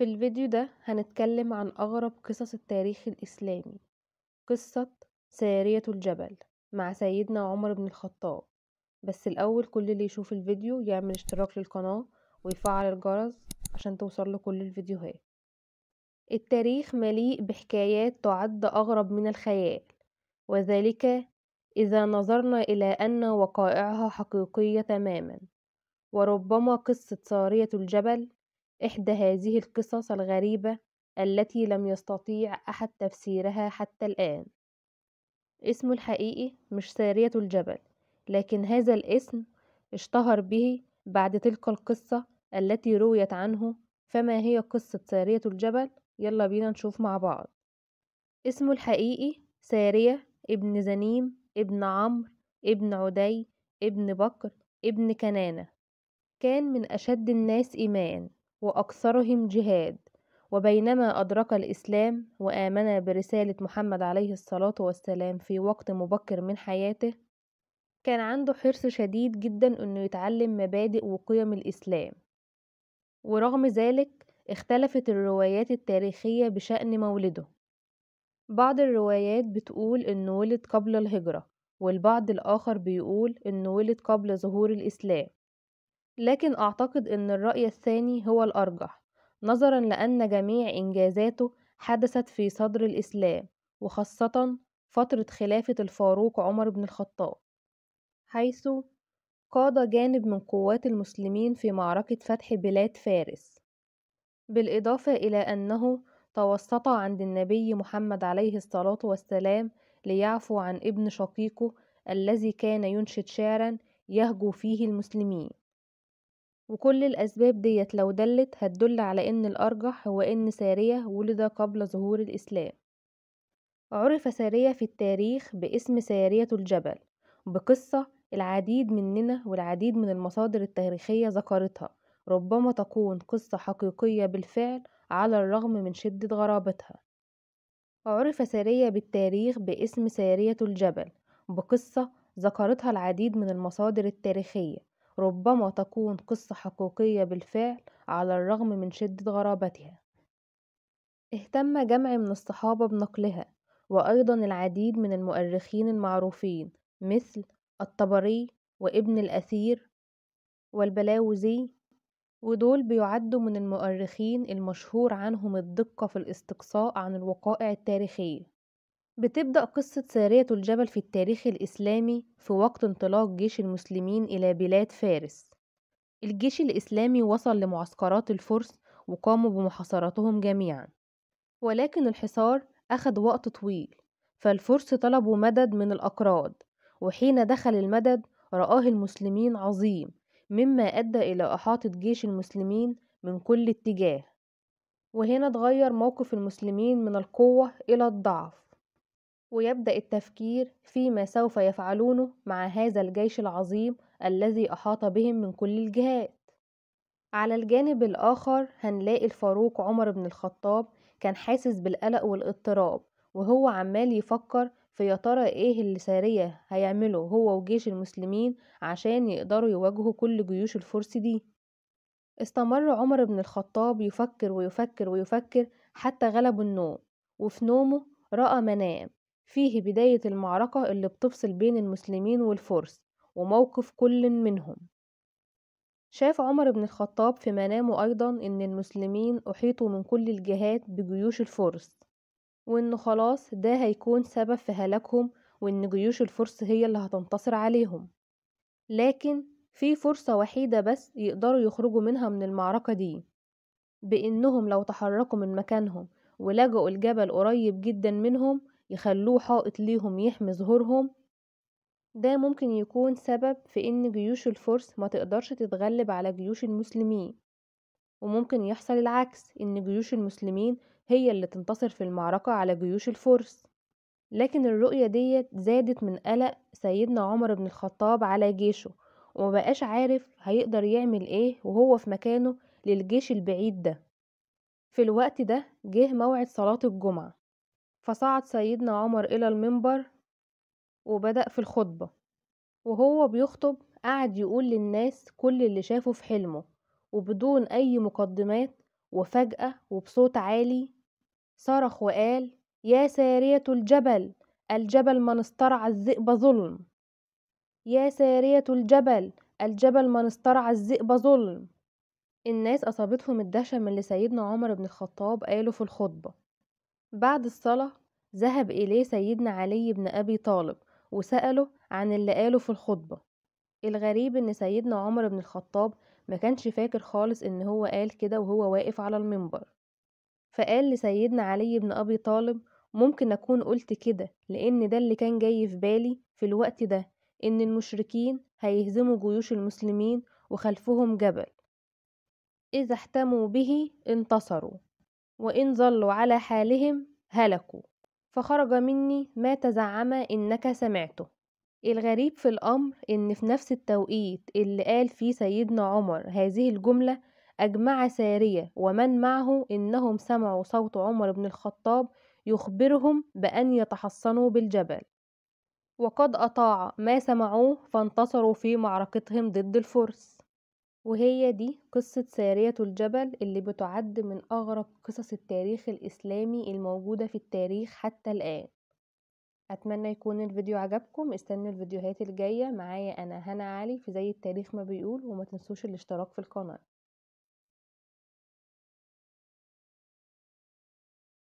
في الفيديو ده هنتكلم عن أغرب قصص التاريخ الإسلامي. قصة سارية الجبل مع سيدنا عمر بن الخطاب. بس الأول كل اللي يشوف الفيديو يعمل اشتراك للقناة ويفعل الجرس عشان توصل له كل الفيديوهات. التاريخ مليء بحكايات تعد أغرب من الخيال، وذلك إذا نظرنا إلى أن وقائعها حقيقية تماما. وربما قصة سارية الجبل إحدى هذه القصص الغريبة التي لم يستطيع أحد تفسيرها حتى الآن. اسمه الحقيقي مش سارية الجبل، لكن هذا الاسم اشتهر به بعد تلك القصة التي رويت عنه. فما هي قصة سارية الجبل؟ يلا بينا نشوف مع بعض. اسمه الحقيقي سارية ابن زنيم ابن عمرو ابن عدي ابن بكر ابن كنانة. كان من أشد الناس إيمان وأكثرهم جهاد، وبينما أدرك الإسلام وآمن برسالة محمد عليه الصلاة والسلام في وقت مبكر من حياته، كان عنده حرص شديد جدا أنه يتعلم مبادئ وقيم الإسلام. ورغم ذلك اختلفت الروايات التاريخية بشأن مولده. بعض الروايات بتقول أنه ولد قبل الهجرة، والبعض الآخر بيقول أنه ولد قبل ظهور الإسلام، لكن أعتقد أن الرأي الثاني هو الأرجح، نظرا لأن جميع إنجازاته حدثت في صدر الإسلام، وخاصة فترة خلافة الفاروق عمر بن الخطاب، حيث قاد جانب من قوات المسلمين في معركة فتح بلاد فارس. بالإضافة إلى أنه توسط عند النبي محمد عليه الصلاة والسلام ليعفو عن ابن شقيقه الذي كان ينشد شعرا يهجو فيه المسلمين. وكل الأسباب ديت لو دلت هتدل على إن الأرجح هو إن سارية ولد قبل ظهور الإسلام. عرف سارية في التاريخ باسم سارية الجبل بقصة العديد مننا والعديد من المصادر التاريخية ذكرتها، ربما تكون قصة حقيقية بالفعل على الرغم من شدة غرابتها. عرف سارية بالتاريخ باسم سارية الجبل بقصة ذكرتها العديد من المصادر التاريخية، ربما تكون قصة حقيقية بالفعل على الرغم من شدة غرابتها. اهتم جمع من الصحابة بنقلها، وأيضا العديد من المؤرخين المعروفين مثل الطبري وابن الأثير والبلاوزي، ودول بيعدوا من المؤرخين المشهور عنهم الدقة في الاستقصاء عن الوقائع التاريخية. بتبدأ قصة سارية الجبل في التاريخ الإسلامي في وقت انطلاق جيش المسلمين إلى بلاد فارس. الجيش الإسلامي وصل لمعسكرات الفرس وقاموا بمحاصرتهم جميعا، ولكن الحصار أخذ وقت طويل، فالفرس طلبوا مدد من الأكراد، وحين دخل المدد رآه المسلمين عظيم، مما أدى إلى إحاطة جيش المسلمين من كل اتجاه. وهنا اتغير موقف المسلمين من القوة إلى الضعف، ويبدأ التفكير فيما سوف يفعلونه مع هذا الجيش العظيم الذي أحاط بهم من كل الجهات. على الجانب الآخر هنلاقي الفاروق عمر بن الخطاب كان حاسس بالقلق والاضطراب، وهو عمال يفكر في يا ترى ايه اللي سارية هيعمله هو وجيش المسلمين عشان يقدروا يواجهوا كل جيوش الفرس دي. استمر عمر بن الخطاب يفكر ويفكر ويفكر حتى غلبه النوم، وفي نومه رأى منام فيه بداية المعركة اللي بتفصل بين المسلمين والفرس وموقف كل منهم. شاف عمر بن الخطاب في منامه أيضا إن المسلمين أحيطوا من كل الجهات بجيوش الفرس، وإنه خلاص ده هيكون سبب في هلاكهم، وإن جيوش الفرس هي اللي هتنتصر عليهم. لكن في فرصة وحيدة بس يقدروا يخرجوا منها من المعركة دي، بإنهم لو تحركوا من مكانهم ولجأوا الجبل قريب جدا منهم يخلوه حائط ليهم يحمي ظهورهم. ده ممكن يكون سبب في إن جيوش الفرس ما تقدرش تتغلب على جيوش المسلمين، وممكن يحصل العكس إن جيوش المسلمين هي اللي تنتصر في المعركة على جيوش الفرس. لكن الرؤية ديت زادت من قلق سيدنا عمر بن الخطاب على جيشه، ومبقاش عارف هيقدر يعمل ايه وهو في مكانه للجيش البعيد ده. في الوقت ده جه موعد صلاة الجمعة، فصعد سيدنا عمر إلى المنبر وبدأ في الخطبة. وهو بيخطب قعد يقول للناس كل اللي شافه في حلمه، وبدون أي مقدمات وفجأة وبصوت عالي صرخ وقال: يا سارية الجبل، الجبل من استرعى الذئب ظلم، يا سارية الجبل، الجبل من استرعى الذئب ظلم. الناس أصابتهم الدهشة من اللي سيدنا عمر بن الخطاب قاله في الخطبة. بعد الصلاة ذهب إليه سيدنا علي بن أبي طالب وسأله عن اللي قاله في الخطبة. الغريب إن سيدنا عمر بن الخطاب ما كانش فاكر خالص إن هو قال كده وهو واقف على المنبر، فقال لسيدنا علي بن أبي طالب: ممكن أكون قلت كده لأن ده اللي كان جاي في بالي في الوقت ده، إن المشركين هيهزموا جيوش المسلمين وخلفهم جبل، إذا احتموا به انتصروا، وإن ظلوا على حالهم هلكوا، فخرج مني ما تزعم إنك سمعته. الغريب في الأمر إن في نفس التوقيت اللي قال فيه سيدنا عمر هذه الجملة أجمع سارية ومن معه إنهم سمعوا صوت عمر بن الخطاب يخبرهم بأن يتحصنوا بالجبل، وقد أطاع ما سمعوه فانتصروا في معركتهم ضد الفرس. وهي دي قصة سارية الجبل اللي بتعد من أغرب قصص التاريخ الإسلامي الموجودة في التاريخ حتى الآن. أتمنى يكون الفيديو عجبكم. استنوا الفيديوهات الجاية معايا أنا هنا علي في زي التاريخ ما بيقول، وما تنسوش الاشتراك في القناة.